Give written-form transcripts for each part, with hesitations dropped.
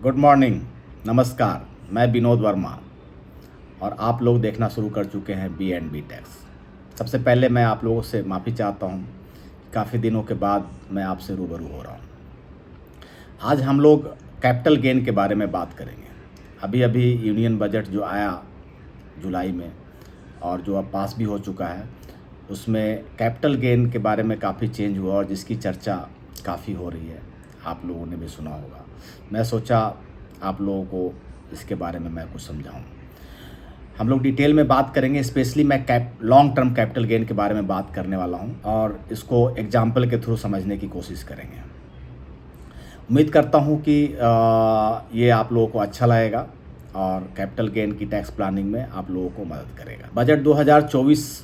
Good morning, नमस्कार। मैं विनोद वर्मा और आप लोग देखना शुरू कर चुके हैं B&B टैक्स। सबसे पहले मैं आप लोगों से माफ़ी चाहता हूं, काफ़ी दिनों के बाद मैं आपसे रूबरू हो रहा हूं। आज हम लोग कैपिटल गेन के बारे में बात करेंगे। अभी अभी यूनियन बजट जो आया जुलाई में और जो अब पास भी हो चुका है, उसमें कैपिटल गेन के बारे में काफ़ी चेंज हुआ और जिसकी चर्चा काफ़ी हो रही है, आप लोगों ने भी सुना होगा। मैं सोचा आप लोगों को इसके बारे में मैं कुछ समझाऊं। हम लोग डिटेल में बात करेंगे, स्पेशली मैं लॉन्ग टर्म कैपिटल गेन के बारे में बात करने वाला हूं और इसको एग्जाम्पल के थ्रू समझने की कोशिश करेंगे। उम्मीद करता हूं कि ये आप लोगों को अच्छा लगेगा और कैपिटल गेन की टैक्स प्लानिंग में आप लोगों को मदद करेगा। बजट 2024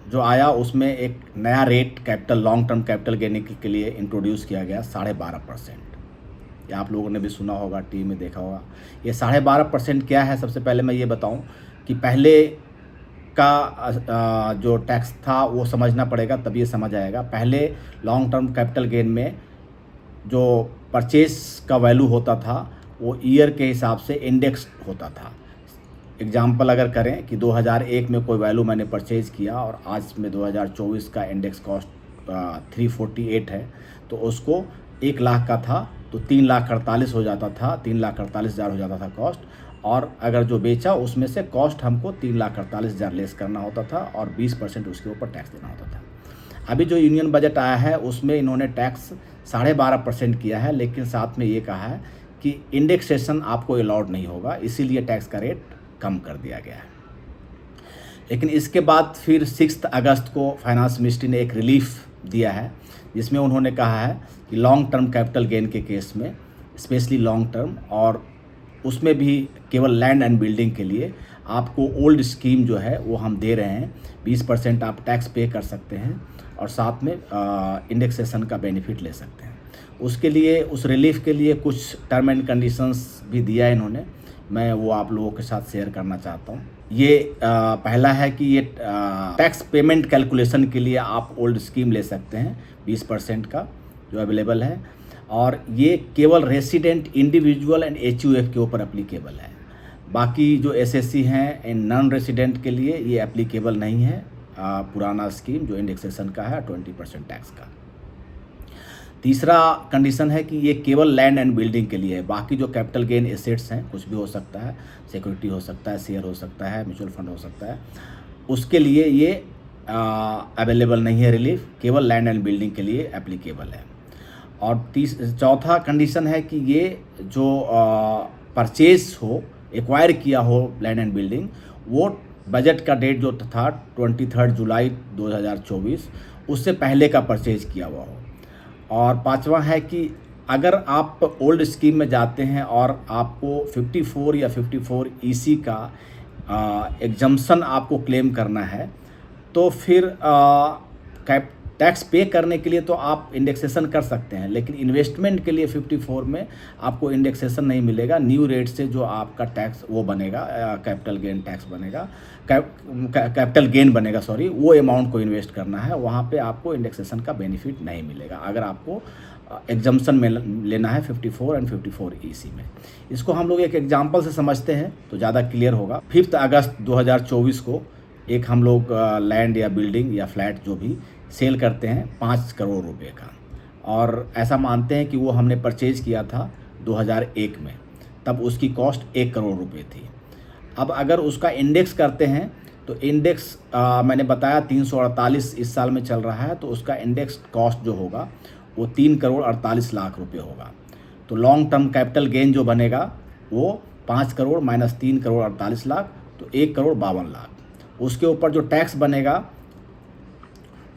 जो आया उसमें एक नया rate capital long term capital gain के लिए इंट्रोड्यूस किया गया 12.5%। ये आप लोगों ने भी सुना होगा, टीवी में देखा होगा। ये 12.5% क्या है, सबसे पहले मैं ये बताऊं कि पहले का जो टैक्स था वो समझना पड़ेगा, तब ये समझ आएगा। पहले लॉन्ग टर्म कैपिटल गेन में जो परचेज का वैल्यू होता था वो ईयर के हिसाब से इंडेक्स होता था। एग्जाम्पल अगर करें कि 2001 में कोई वैल्यू मैंने परचेज़ किया और आज में 2024 का इंडेक्स कॉस्ट 348 है, तो उसको 1 लाख का था तो 3,48,000 हो जाता था, 3,48,000 हो जाता था कॉस्ट। और अगर जो बेचा उसमें से कॉस्ट हमको 3,48,000 लेस करना होता था और 20% उसके ऊपर टैक्स देना होता था। अभी जो यूनियन बजट आया है उसमें इन्होंने टैक्स 12.5% किया है, लेकिन साथ में ये कहा है कि इंडेक्सेशन आपको अलाउड नहीं होगा, इसीलिए टैक्स का रेट कम कर दिया गया है। लेकिन इसके बाद फिर 6 अगस्त को फाइनेंस मिनिस्ट्री ने एक रिलीफ दिया है, जिसमें उन्होंने कहा है कि लॉन्ग टर्म कैपिटल गेन के केस में, स्पेशली लॉन्ग टर्म, और उसमें भी केवल लैंड एंड बिल्डिंग के लिए आपको ओल्ड स्कीम जो है वो हम दे रहे हैं। 20% आप टैक्स पे कर सकते हैं और साथ में इंडेक्सेशन का बेनिफिट ले सकते हैं। उसके लिए, उस रिलीफ के लिए कुछ टर्म एंड कंडीशंस भी दिया है इन्होंने, मैं वो आप लोगों के साथ शेयर करना चाहता हूँ। ये पहला है कि ये टैक्स पेमेंट कैलकुलेशन के लिए आप ओल्ड स्कीम ले सकते हैं 20% का जो अवेलेबल है, और ये केवल रेसिडेंट, इंडिविजुअल एंड HUF के ऊपर एप्लीकेबल है। बाकी जो SSC हैं, इन नॉन रेसिडेंट के लिए ये एप्लीकेबल नहीं है। पुराना स्कीम जो इंडेक्सेशन का है 20% टैक्स का। तीसरा कंडीशन है कि ये केवल लैंड एंड बिल्डिंग के लिए है। बाकी जो कैपिटल गेन एसेट्स हैं, कुछ भी हो सकता है, सिक्योरिटी हो सकता है, शेयर हो सकता है, म्यूचुअल फंड हो सकता है, उसके लिए ये अवेलेबल नहीं है रिलीफ, केवल लैंड एंड बिल्डिंग के लिए एप्लीकेबल है। और चौथा कंडीशन है कि ये जो परचेज हो, एक्वायर किया हो लैंड एंड बिल्डिंग, वो बजट का डेट जो था 23 जुलाई 2024, उससे पहले का परचेज किया हुआ हो। और पांचवा है कि अगर आप ओल्ड स्कीम में जाते हैं और आपको 54 या 54 EC का एग्जम्पशन आपको क्लेम करना है, तो फिर टैक्स पे करने के लिए तो आप इंडेक्सेशन कर सकते हैं, लेकिन इन्वेस्टमेंट के लिए 54 में आपको इंडेक्सेशन नहीं मिलेगा। न्यू रेट से जो आपका टैक्स वो बनेगा, कैपिटल गेन टैक्स बनेगा, कैपिटल गेन बनेगा, सॉरी, वो अमाउंट को इन्वेस्ट करना है, वहाँ पे आपको इंडेक्सेशन का बेनिफिट नहीं मिलेगा अगर आपको एग्जम्पशन में लेना है 54 एंड 54 EC में। इसको हम लोग एक एग्जाम्पल से समझते हैं तो ज़्यादा क्लियर होगा। 5 अगस्त 2024 को एक हम लोग लैंड या बिल्डिंग या फ्लैट जो भी सेल करते हैं 5 करोड़ रुपए का, और ऐसा मानते हैं कि वो हमने परचेज किया था 2001 में, तब उसकी कॉस्ट 1 करोड़ रुपए थी। अब अगर उसका इंडेक्स करते हैं तो इंडेक्स मैंने बताया 348 इस साल में चल रहा है, तो उसका इंडेक्स कॉस्ट जो होगा वो 3,48,00,000 रुपये होगा। तो लॉन्ग टर्म कैपिटल गेन जो बनेगा वो 5 करोड़ माइनस 3,48,00,000, तो 1,52,00,000। उसके ऊपर जो टैक्स बनेगा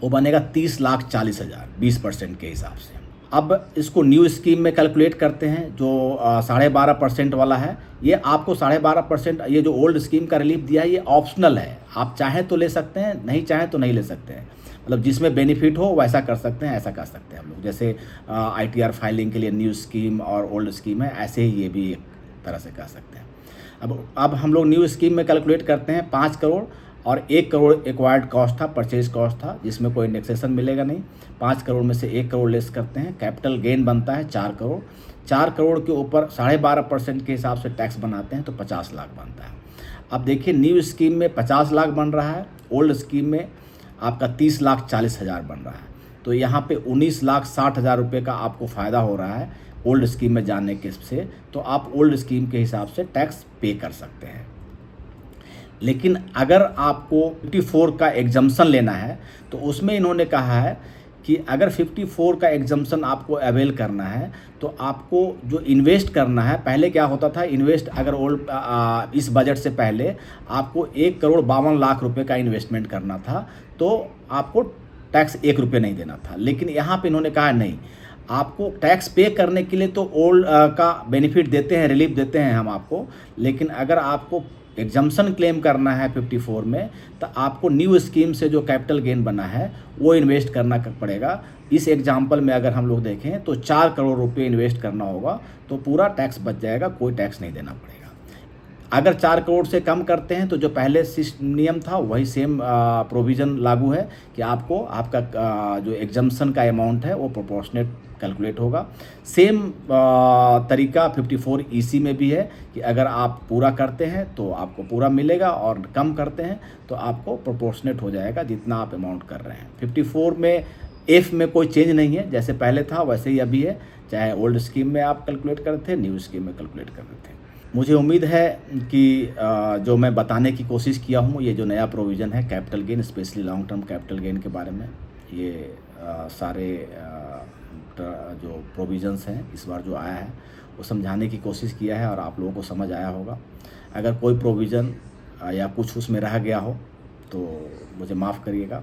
वो बनेगा 30,40,000 20% के हिसाब से। अब इसको न्यू स्कीम में कैलकुलेट करते हैं जो 12.5% वाला है। ये आपको 12.5%, ये जो ओल्ड स्कीम का रिलीफ दिया है ये ऑप्शनल है, आप चाहें तो ले सकते हैं, नहीं चाहें तो नहीं ले सकते हैं। मतलब जिसमें बेनिफिट हो वैसा कर सकते हैं, ऐसा कर सकते हैं हम लोग। जैसे ITR फाइलिंग के लिए न्यू स्कीम और ओल्ड स्कीम है, ऐसे ही ये भी एक तरह से कर सकते हैं। अब हम लोग न्यू स्कीम में कैलकुलेट करते हैं 5 करोड़ और 1 करोड़ एक्वायर्ड कॉस्ट था, परचेज कॉस्ट था, जिसमें कोई इंडेक्सेशन मिलेगा नहीं। 5 करोड़ में से 1 करोड़ लेस करते हैं, कैपिटल गेन बनता है 4 करोड़। 4 करोड़ के ऊपर 12.5% के हिसाब से टैक्स बनाते हैं तो 50 लाख बनता है। अब देखिए, न्यू स्कीम में 50 लाख बन रहा है, ओल्ड स्कीम में आपका 30,40,000 बन रहा है। तो यहाँ पे 19,60,000 रुपये का आपको फ़ायदा हो रहा है ओल्ड स्कीम में जाने के से, तो आप ओल्ड स्कीम के हिसाब से टैक्स पे कर सकते हैं। लेकिन अगर आपको 54 का एग्जम्पशन लेना है तो उसमें इन्होंने कहा है कि अगर 54 का एग्जम्पशन आपको अवेल करना है तो आपको जो इन्वेस्ट करना है, पहले क्या होता था, इन्वेस्ट अगर ओल्ड इस बजट से पहले आपको 1,52,00,000 रुपये का इन्वेस्टमेंट करना था तो आपको टैक्स 1 रुपये नहीं देना था। लेकिन यहाँ पे इन्होंने कहा नहीं, आपको टैक्स पे करने के लिए तो ओल्ड का बेनिफिट देते हैं, रिलीफ देते हैं हम आपको, लेकिन अगर आपको एग्जम्पशन क्लेम करना है 54 में तो आपको न्यू स्कीम से जो कैपिटल गेन बना है वो इन्वेस्ट करना पड़ेगा। इस एग्जाम्पल में अगर हम लोग देखें तो 4 करोड़ रुपए इन्वेस्ट करना होगा तो पूरा टैक्स बच जाएगा, कोई टैक्स नहीं देना पड़ेगा। अगर 4 करोड़ से कम करते हैं तो जो पहले नियम था वही सेम प्रोविज़न लागू है कि आपको आपका जो एग्जम्पशन का अमाउंट है वो प्रोपोर्शनेट कैलकुलेट होगा। सेम तरीका 54 ईसी में भी है कि अगर आप पूरा करते हैं तो आपको पूरा मिलेगा और कम करते हैं तो आपको प्रोपोर्शनेट हो जाएगा जितना आप अमाउंट कर रहे हैं। 54 में एफ में कोई चेंज नहीं है, जैसे पहले था वैसे ही अभी है, चाहे ओल्ड स्कीम में आप कैलकुलेट करते थे, न्यू स्कीम में कैलकुलेट करते थे। मुझे उम्मीद है कि जो मैं बताने की कोशिश किया हूँ, ये जो नया प्रोविज़न है capital gain, specially long term capital gain के बारे में, ये सारे जो प्रोविज़न्स हैं इस बार जो आया है वो समझाने की कोशिश किया है और आप लोगों को समझ आया होगा। अगर कोई प्रोविज़न या कुछ उसमें रह गया हो तो मुझे माफ़ करिएगा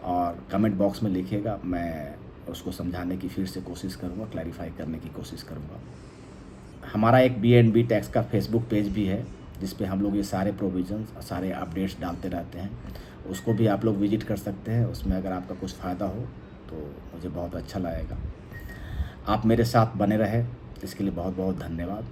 और कमेंट बॉक्स में लिखिएगा, मैं उसको समझाने की फिर से कोशिश करूँगा, क्लैरिफाई करने की कोशिश करूँगा। हमारा एक BNB टैक्स का फेसबुक पेज भी है जिस पे हम लोग ये सारे प्रोविज़न्स, सारे अपडेट्स डालते रहते हैं, उसको भी आप लोग विजिट कर सकते हैं। उसमें अगर आपका कुछ फ़ायदा हो तो मुझे बहुत अच्छा लगेगा। आप मेरे साथ बने रहे, इसके लिए बहुत बहुत धन्यवाद।